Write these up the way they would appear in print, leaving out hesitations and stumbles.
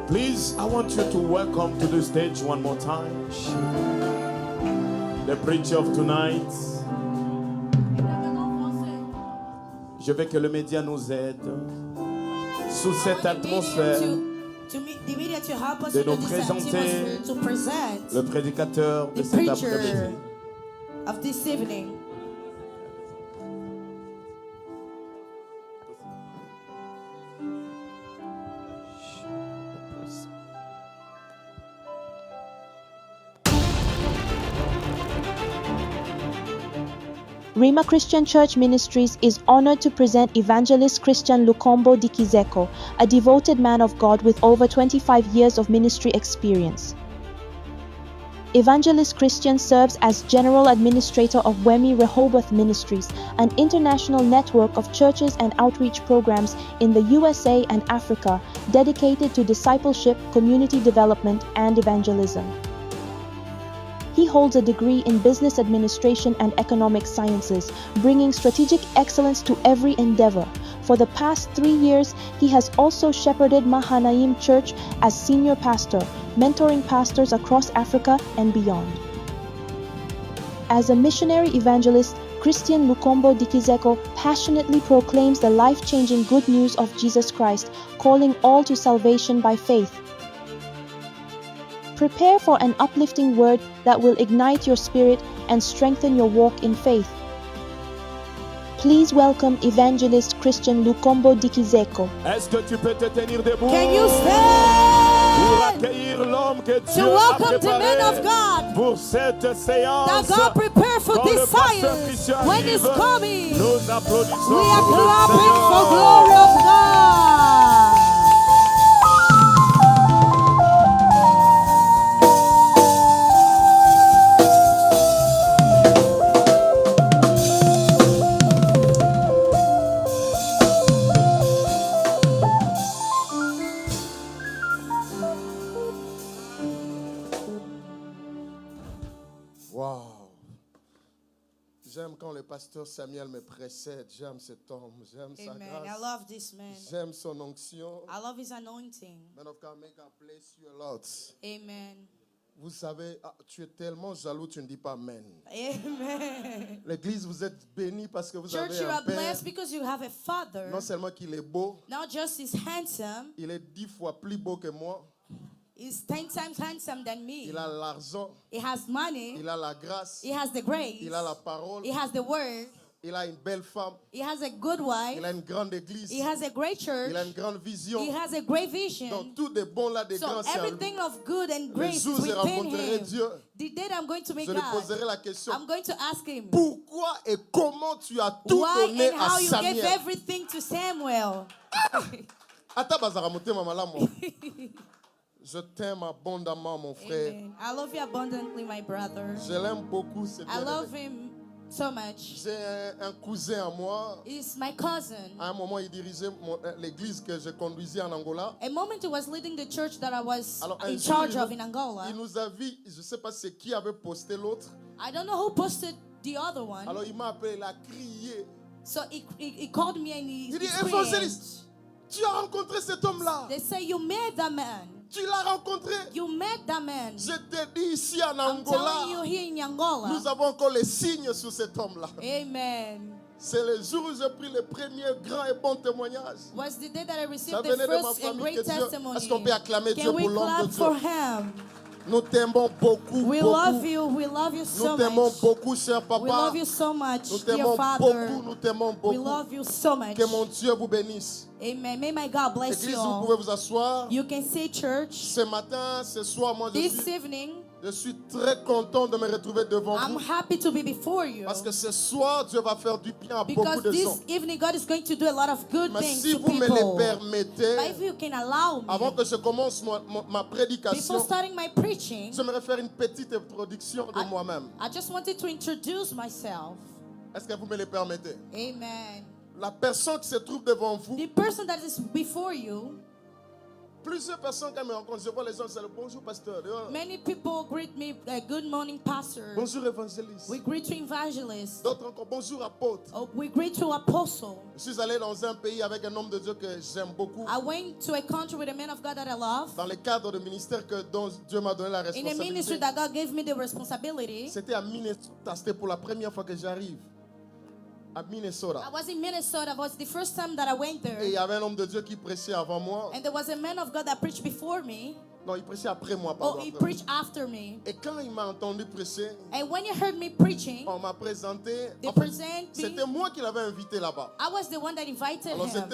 Please, I want you to welcome to the stage one more time the preacher of tonight. Je veux que le média nous aide sous cette atmosphère de nous présenter le prédicateur de cet après-midi. Of this evening. Rhema Christian Church Ministries is honored to present Evangelist Christian Lukombo Dikizeko, a devoted man of God with over 25 years of ministry experience. Evangelist Christian serves as General Administrator of Wemi Rehoboth Ministries, an international network of churches and outreach programs in the USA and Africa dedicated to discipleship, community development, and evangelism. He holds a degree in business administration and economic sciences, bringing strategic excellence to every endeavor. For the past 3 years, he has also shepherded Mahanaim Church as senior pastor, mentoring pastors across Africa and beyond. As a missionary evangelist, Christian Lukombo Dikizeko passionately proclaims the life-changing good news of Jesus Christ, calling all to salvation by faith. Prepare for an uplifting word that will ignite your spirit and strengthen your walk in faith. Please welcome Evangelist Christian Lukombo Dikizeko. Est-ce que tu peux te tenir debout Can you pour stand accueillir l'homme que to Dieu a welcome the man préparé of God pour cette that séance? God prepared for Quand this le pasteur science? Christian When arrive, it's coming, nous applaudissons we are pour le clapping for Seigneur. glory of God. Wow! J'aime quand le pasteur Samuel me précède. J'aime cet homme. J'aime sa Amen. I grâce. love this man. J'aime son onction. I love his anointing. Man of God, may God bless you a lot. Amen. Vous savez, tu es tellement jaloux, tu ne dis pas Amen. Amen. L'église, vous êtes bénis parce que vous Church, avez you un are père. blessed because you have a father. Non seulement qu'il est beau, Not just he's handsome, il est 10 fois plus beau que moi. he's 10 times handsome than me. Il a l'argent, He has money. il a la grâce, He has the grace. il a la parole, He has the word. il a une belle femme, He has a good wife. il a une grande église, He has a great church. il a une grande vision. He has a great vision. Donc tout des bons là, des So grands, c'est en lui. everything of good and Le grace jour is où je within rencontrerai him. Dieu, The day that I'm going to meet je lui God, poserai la question. I'm going to ask him Pourquoi et comment tu as tout why donné and à how you gave Samuel? everything to Samuel. Ata bazara motema malamo. Je t'aime abondamment, mon frère. Amen. I love you abundantly, my brother. Je l'aime beaucoup. C'est I bien love aimé. him so much. J'ai un cousin à moi. He's my cousin. À un moment, il dirigeait l'église que je conduisais en Angola. A moment he was leading the church that I was Alors, un in jour, charge il of nous- in Angola. Il nous a vu, je ne sais pas c'est qui avait posté l'autre. I don't know who posted the other one. Alors, il m'a appelé, il a crié. So he called me and he Il dit, screamed. évangéliste, tu as rencontré cet homme-là. They say you met that man. Tu l'as rencontré. You met that man. Je te dis ici en I'm telling you Angola, here in Angola. nous avons encore les signes sur cet homme-là. Amen. C'est le jour où j'ai pris le premier grand et bon témoignage. Was the day that I received Ça the venait de ma first and famille great que Dieu. testimony. Est-ce qu'on peut acclamer Dieu Can we pour l'homme de clap Dieu? for him? Nous t'aimons beaucoup, We beaucoup. love you. We love you Nous so t'aimons much. beaucoup, cher We papa. love you so much, Nous dear t'aimons Father. beaucoup, nous t'aimons We beaucoup. love you so much. Que mon Dieu vous bénisse. Amen. May my God bless Église, you vous all. pouvez vous asseoir. You can say, church, Ce matin, ce soir, moi this evening, je suis très content de me retrouver devant I'm vous. happy to be before you. Parce que ce soir, Dieu va faire du bien à beaucoup Because de this gens. evening, God is going to do a lot of good Mais things si to vous me le people. permettez, But if you can allow avant me, que je commence ma before prédication, starting my preaching, j'aimerais faire une petite introduction de moi-même. I just wanted to introduce myself. Est-ce que vous me le permettez? Amen. La personne qui se trouve devant vous The person that is before you Plusieurs personnes, quand ils me rencontrent, je vois les gens, c'est le bonjour, pasteur. Many people greet me, good morning, pastor. Bonjour, évangéliste. We greet to evangelists. D'autres encore, bonjour, apôtre. Oh, we greet to apostle. Je suis allé dans un pays avec un homme de Dieu que j'aime beaucoup. I went to a country with a man of God that I love. Dans le cadre de ministère dont Dieu m'a donné la In a ministry responsabilité. that God gave me the responsibility. C'était à Minnesota. C'était pour la première fois que j'arrive. À Minnesota. I was in Minnesota. It was the first time that I went Et il there. y avait un homme de Dieu qui prêchait avant moi. And there was a man of God that preached before me. Non, il prêchait après moi. Oh, Pardon, he après moi. preached after me. Et quand il m'a entendu prêcher, And when he heard me preaching, on m'a présenté. they En fait, present me. c'était moi qui l'avais invité là-bas. I was the one that invited Alors him.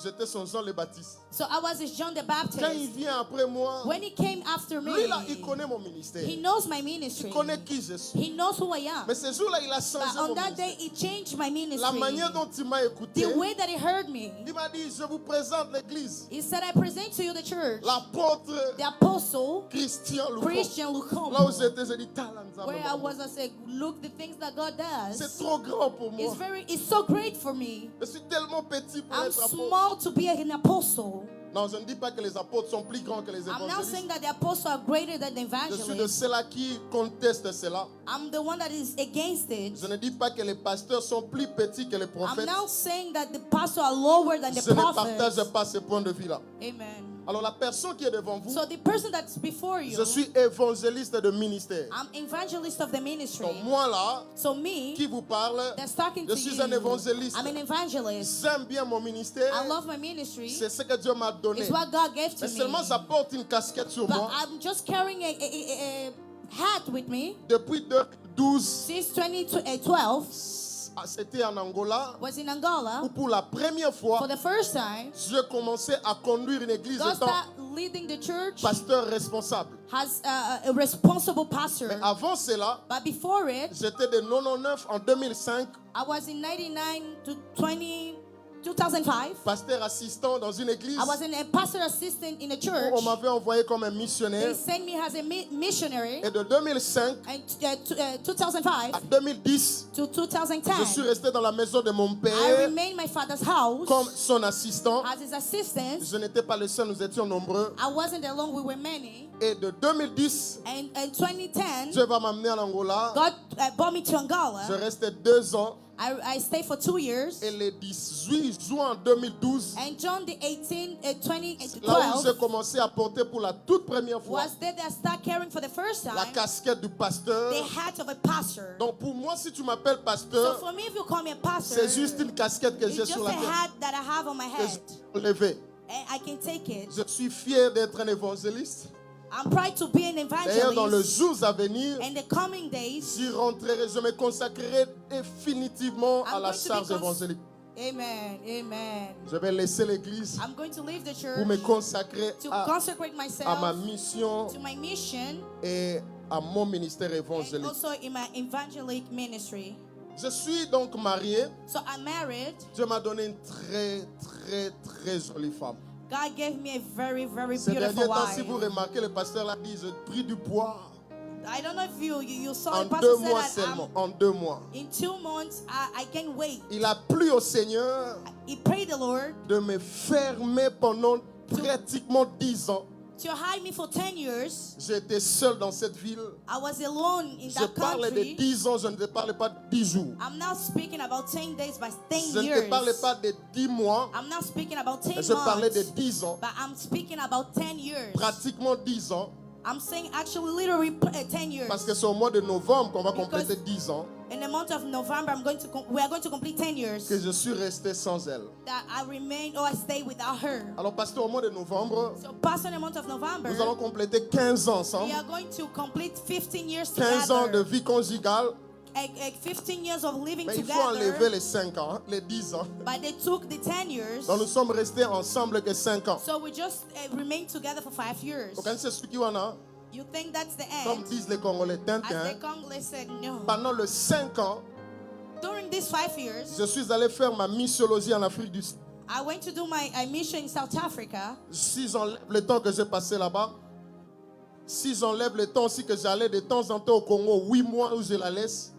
j'étais son Jean le Baptiste. So I was his John the Quand il Baptist. vient après moi, When he came after me, lui là, il connaît mon ministère. he knows my ministry. Il connaît qui je suis. He knows who I am. Mais ce jour-là, il a changé But on mon that day, ministère. he changed my La ministry. manière dont il m'a écouté, The way that he heard me, il m'a dit, je vous présente l'église. he said, I present to you the church, L'apôtre the apostle, Christian Lucas. Christian Là où Lukombo. j'étais, j'ai dit, Talanza. Where I was, I said, look, the things that God C'est does. trop grand pour moi. It's so great for me. Je suis tellement petit pour I'm être apôtre. small to be an apostle. Non, je ne dis pas que les apôtres sont plus grands que les I'm not évangélistes. saying that the apostles are greater than the Je suis de evangelists. ceux-là qui contestent cela. I'm the one that is against it. Je ne dis pas que les pasteurs sont plus petits que les I'm prophètes. not saying that the pastors are lower than the Je ne prophets. partage pas ce point de vue-là. Amen. Alors la personne qui est devant vous, So the person that's before you, je suis évangéliste de ministère. I'm evangelist of the ministry. Donc moi là, So me, qui vous parle, that's talking je to suis you, un évangéliste. I'm an evangelist. J'aime bien mon ministère. I love my ministry. C'est ce que Dieu m'a donné. It's what God gave to Mais seulement me. j'apporte une casquette sur But moi I'm just carrying a hat with me depuis 2012. since 2012. C'était en Angola Was in Angola où pour la première fois, for the first time. je commençais à conduire une église God étant started leading the church pasteur responsable. as a responsible pastor. Mais avant cela, But before it, j'étais de 99 en 2005, I was in 99 to 2005. pasteur assistant dans une église I was a pastor assistant in a où church. on m'avait envoyé comme un They missionnaire. sent me as a missionary. Et de 2005 And 2005 à 2010, to je suis 2010, resté dans la maison de mon I père remained in my father's house comme son assistant. as his assistant. Je n'étais pas le seul, nous étions nombreux. I wasn't alone, we were many. Et de 2010, And in 2010, Dieu va m'amener en Angola. God brought me to Je Angola. restais 2 ans. I stayed for 2 years. Et le 18 juin 2012, And John the 18, là où 2012 j'ai commencé à porter pour la toute première fois was there that I started carrying for the first la time casquette du pasteur. the hat of a pastor. Donc pour moi, si tu m'appelles So pasteur, for me, if you call me a pastor, c'est juste une casquette que it's j'ai just sur a la tête. hat that I have on my Que head. je peux lever. And I can take it. Je suis fier d'être un évangéliste. I'm proud to be an D'ailleurs, dans les evangelist. jours à venir, In the coming days, j'y rentrerai, je me consacrerai définitivement à I'm la going to charge be évangélique. amen, amen. Je vais laisser l'église I'm going to leave the pour me church consacrer to à consecrate ma myself mission to my mission et à mon ministère and évangélique. also in my evangelic ministry. Je suis donc marié. So I'm married. Dieu m'a donné une très, très, très jolie femme. God gave me a very, very Ces derniers beautiful temps, si vous wife. remarquez, le pasteur l'a dit, j'ai pris du poids I don't know if you saw en the pastor 2 said mois that seulement. En 2 mois. in 2 months I gained weight. Il a plu au Seigneur He prayed the Lord de me fermer pendant pratiquement 10 ans. to hide me for 10 years. J'étais seul dans cette ville. I was alone in Je that parle de country. 10 ans, je ne te parle pas de 10 jours. I'm not speaking about 10 days, but 10 Je ne years. te parle pas de 10 mois. I'm not speaking about 10 Je parlais de months, 10 ans. but I'm speaking about 10 years. Pratiquement 10 ans. I'm saying actually literally 10 years. Parce que c'est au mois de novembre qu'on va Because compléter 10 ans in the month of November, we are going to complete 10 years que je suis resté sans elle. that I remained or I stayed without her. Alors, pasteur, au mois de novembre, So past in the month of November, nous allons compléter 15 ans ensemble. we are going to complete 15 years 15 ans de together. vie conjugale. 15 years of living Mais il faut enlever together. les 5 ans, hein, les 10 ans. But they took the 10 years. Donc, nous sommes restés ensemble que 5 ans. So we just remained together for 5 years. Donc, c'est ce qui en a. You think that's the Comme end? disent les Congolais, As Tintin. the Congolese said, no. Pendant les 5 ans, During these 5 years, je suis allé faire ma missiologie en Afrique du Sud. I went to do my mission in South Africa. Si j'enlève le temps que j'ai passé là-bas, si j'enlève le temps aussi que j'allais de temps en temps au Congo, 8 mois où je la laisse,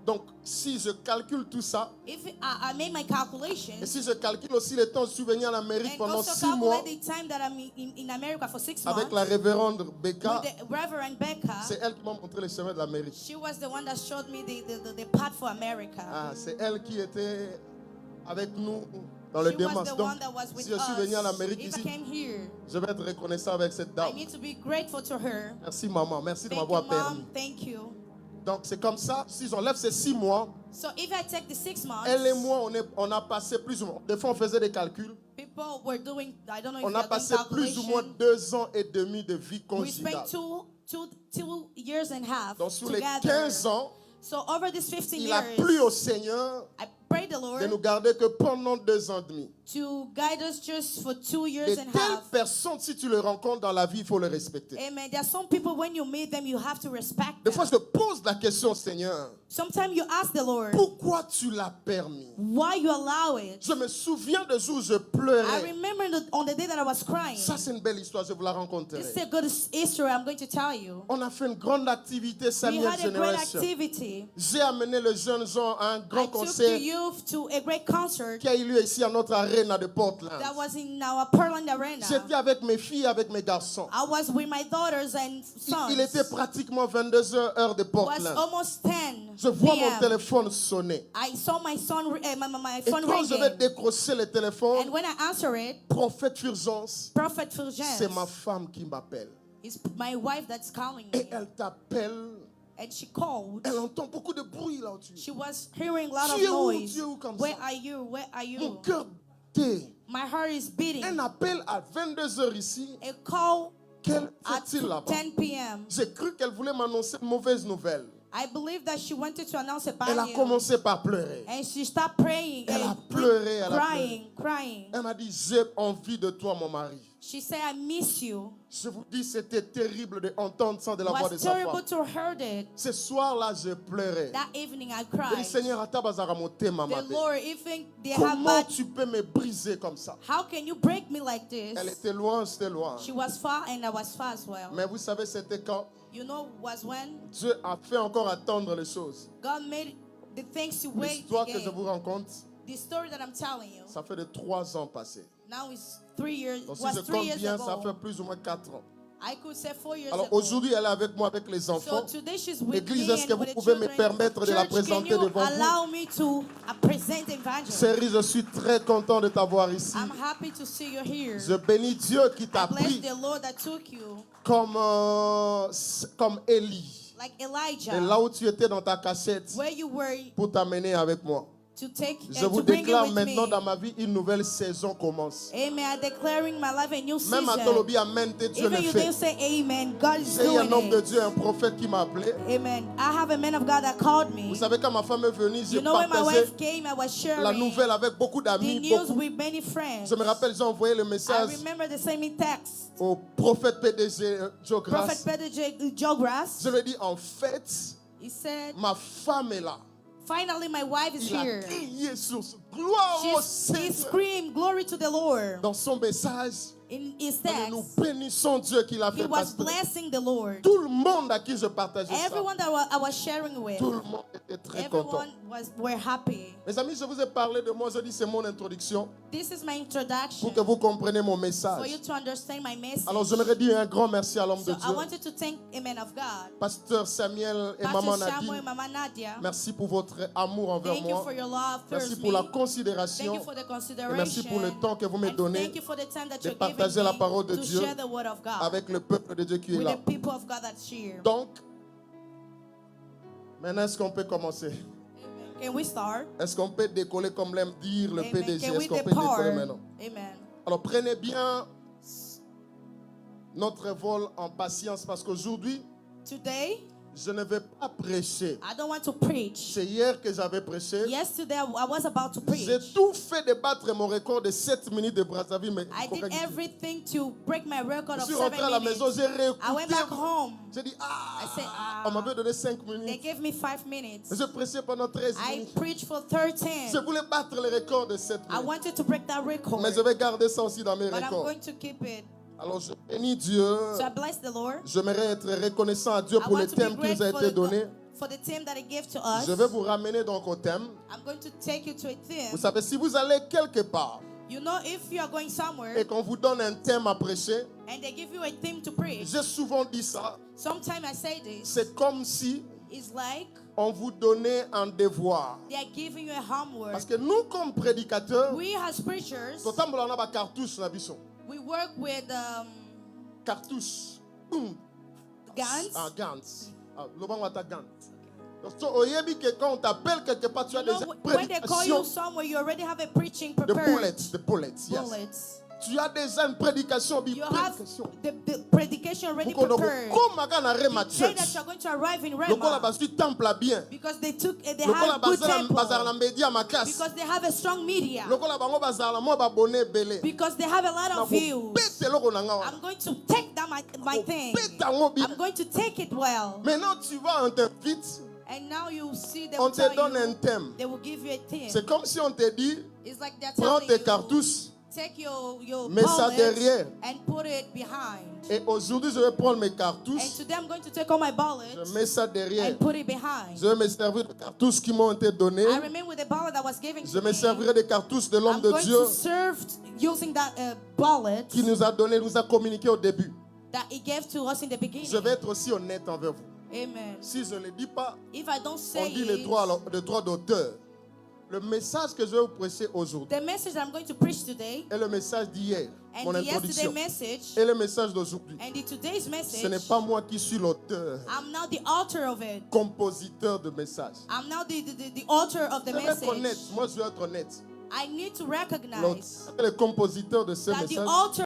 Donc, si je calcule tout ça, If I made my calculations, et si je calcule aussi le temps souvenir en Amérique and pendant also 6 mois, calculate the time that I'm in America for 6 avec months, la révérende Becca, with the Reverend Becca, c'est elle qui m'a montré le chemin de l'Amérique. she was the one that showed me the path for America. Ah, c'est elle qui était avec nous dans le She was démarche. the Donc, one that was with si je suis venu en us. Amérique If I ici, came here, je vais être reconnaissant avec cette I dame. need to be grateful to her. Merci maman, merci de Thank you, m'avoir permis. Mom. Thank you. Donc c'est comme ça, si j'enlève ces 6 mois, So if I take the 6 months, elle et moi, on a passé plus ou moins, des fois on faisait des calculs, people were doing, I don't know if on you're a doing passé plus ou moins calculation. 2 ans et demi de vie We spent conjugale. two years and a half Donc sur together. les 15 ans, So over these 15 il a years, plu au Seigneur I prayed the de Lord nous garder que pendant 2 ans et demi. to guide us just for 2 years Et and a telles half. personnes, si tu les rencontres dans la vie, il faut les respecter. Amen. There are some people, when you meet them, you have to respect Des them. fois, je te pose la question, Seigneur, Sometimes you ask the Lord, pourquoi tu l'as permis? why you allow it? Je me souviens de jours où je I pleurais. remember on the day that I was crying. Ça, c'est une belle histoire, je vous la rencontrerai. This is a good history I'm going to tell you. On a fait une grande activité, We Samuel had a great Generation. activity. J'ai amené les jeunes gens à un I grand took the concert youth to a great concert qui a eu lieu ici à notre arena de Portland. that was in our Portland Arena. J'étais avec mes filles, avec mes garçons. I was with my daughters and sons. Il était pratiquement 22h heure de It was Portland. almost 10 Je vois mon p.m. téléphone sonner. I saw my son, my Et phone quand je vais ringing. décrocher le téléphone, And when I answer it, prophète Fulgence, Prophet Fulgence c'est ma femme qui m'appelle. is my wife that's calling Et me. elle t'appelle. And she called. Elle entend beaucoup de bruit là-dessus. She was hearing a lot of Tu es où? noise. Tu es où comme Where ça? are you? Where are Mon you? cœur bat. My heart is beating. Un appel à 22h ici. A call Quel at fait-il là-bas? 10 p.m. J'ai cru qu'elle voulait m'annoncer une mauvaise nouvelle. I believe that she wanted to announce a bad Elle a news. commencé par pleurer. And she started praying, Elle a pleuré, elle a crying. Elle m'a dit, j'ai envie de toi, mon mari. She said, I miss you. Je vous dis, c'était terrible d'entendre ça de la It voix de was sa terrible femme. to hear it. Ce soir-là, je pleurais. That evening I Je dis, cried. Seigneur, atabazara motema The mabe. Lord, even they have Comment bad, tu peux me briser comme ça? how can you break me like this? Elle était loin, j'étais loin. She was far and I was far as well. Mais vous savez, c'était quand You know, was when Dieu a fait encore attendre les choses. God made the things to wait L'histoire que je again. vous raconte, The story that I'm telling you, ça fait de 3 ans passés. now is 3 years, Donc si was je 3 compte years bien, ça fait ago. plus ou moins 4 ans. I could say 4 years Alors ago. aujourd'hui, elle est avec moi, avec les So enfants. today she's with Église, me est-ce que and vous with the pouvez me children. permettre de la Church, can présenter you devant vous? allow me to present evangelist? Chérie, je suis très content de t'avoir ici. I'm happy to see you here. Je bénis Dieu qui t'a I bless pris the Lord that took you comme Élie. like Et Elijah, là où tu étais dans ta cachette where you were pour t'amener avec moi. to take Je and vous to bring you déclare with maintenant me. dans ma vie une nouvelle saison commence. Amen. I'm declaring my life a new Même à season. Tolobi, Amen, Dieu Even le you fait. didn't say amen. God is J'ai un homme de doing it. Dieu, un prophète qui m'a appelé. Amen. I have a man of God that called me. Vous savez, quand ma femme est venue, j'ai You know, when my partagé wife came, I was sharing la nouvelle avec beaucoup the d'amis. news Beaucoup. with many friends. Je me rappelle, j'ai envoyé le I message remember the same text. au prophète PDG Joe Prophet Grace. Peter Joe Grass, Je lui ai dit, en fait, he said, ma femme est là. finally my wife is Il a here. crié sur ce gloire au He Seigneur. screamed, glory to the Lord. Dans son message, In his nous text, bénissons Dieu qui l'a he fait was passer. blessing the Lord. Tout le monde à qui je partageais ça, Everyone that I was sharing with, tout le monde était très content. everyone were happy. Mes amis, je vous ai parlé de moi, je dis c'est mon introduction This is my introduction pour que vous compreniez mon for message. you to understand my message. Alors j'aimerais dire un grand merci à l'homme de So I Dieu, wanted to thank a man of God, Pasteur Samuel et Maman Pastor Samuel Nadine. and Mama Nadia. Merci pour votre amour envers Thank you moi. for your love Merci towards pour la me. Thank considération you for the et consideration. merci pour le temps que vous me And donnez thank you for the time that de you're partager giving la me parole de to Dieu share the word of God avec le peuple de Dieu qui est with là. the people of God that's here. Donc, maintenant est-ce qu'on peut commencer? Can we start? Est-ce qu'on peut décoller comme l'aime dire le Amen. PDG? Can we Est-ce qu'on peut décoller depart? maintenant? Amen. Alors prenez bien notre vol en patience parce qu'aujourd'hui, Today, je ne vais pas prêcher. I don't want to preach. C'est hier que j'avais prêché. Yesterday, I was about to preach. J'ai tout fait de battre mon record de 7 minutes de Brazzaville. Mais I did everything to break my record je of suis 7 rentré à la maison, minutes. j'ai I went back réécouté. home. J'ai dit, I said, on m'avait donné 5 They minutes. gave me 5 minutes. Je prêchais pendant 13 I minutes. preached for Je 13. voulais battre le record de 7 I minutes. wanted to break that record. Mais je vais garder ça aussi dans mes But I'm records. going to keep it. Alors je bénis Dieu. So I bless the Lord. J'aimerais être reconnaissant à Dieu I pour le want to be thème qui nous a grateful été donné. for the theme that He gave to us. Je vais vous ramener donc au thème. I'm going to take you to a theme. Vous savez, si vous allez quelque part You know, if you are going somewhere et qu'on vous donne un thème à prêcher, and they give you a theme to preach, j'ai souvent dit ça, sometimes I say this, c'est comme si it's like on vous donnait un devoir. they are giving you a homework. Parce que nous, comme prédicateurs, We as preachers, totambola na ba cartouche na biso. we work with Cartouche. Boum. guns. Ah, Gantz. Ah, lobango ata Gantz. Donc, oyebi que quand on t'appelle quelque part, tu as You des know, when they call you prédications somewhere, you already have a preaching de prepared. bullets, yes. Bullets. Tu as déjà une prédication, You have prédication. the predication already prepared. Comme magana rema The day that church. you are going to arrive in Lokola Rema, basu temple bien. because they Lokola have good bazala temple, bazala media makas. because they have a strong media, Lokola bango bazala mo ba bonne belé. because they have a lot of views. Pete loko na nga. I'm going to take that my thing. Pete ngo bien. I'm going to take it well. Maintenant tu vas on t'invite, And now you see they on will te tell donne un you, thème. they will give you a theme. C'est comme si on te dit It's like they're prends telling tes you, cartouches take your mets ça bullets derrière. and put it behind. Et aujourd'hui je vais prendre mes And cartouches, today I'm going to take all my je bullets mets ça derrière. and put it behind. Je vais me servir de cartouches qui m'ont été données. I remain with the bullet that was given Je to me me. servirai des cartouches de l'homme I'm de going Dieu to serve using that bullet qui nous a donné, nous a communiqué au début. that He gave to us in the beginning. Je vais être aussi honnête envers vous. Amen. Si je ne le dis pas, If I don't on say dit les it, droits d'auteur. Le message que je vais vous prêcher aujourd'hui the message I'm going to preach today est le message d'hier, and mon the yesterday introduction, message et le message d'aujourd'hui. and the today's Ce message, n'est pas moi qui suis l'auteur, I'm now the author of it. compositeur de message. I'm now the author of the Je vais être honnête, message. moi je vais être honnête. I need to recognize Le compositeur de ce that the message, author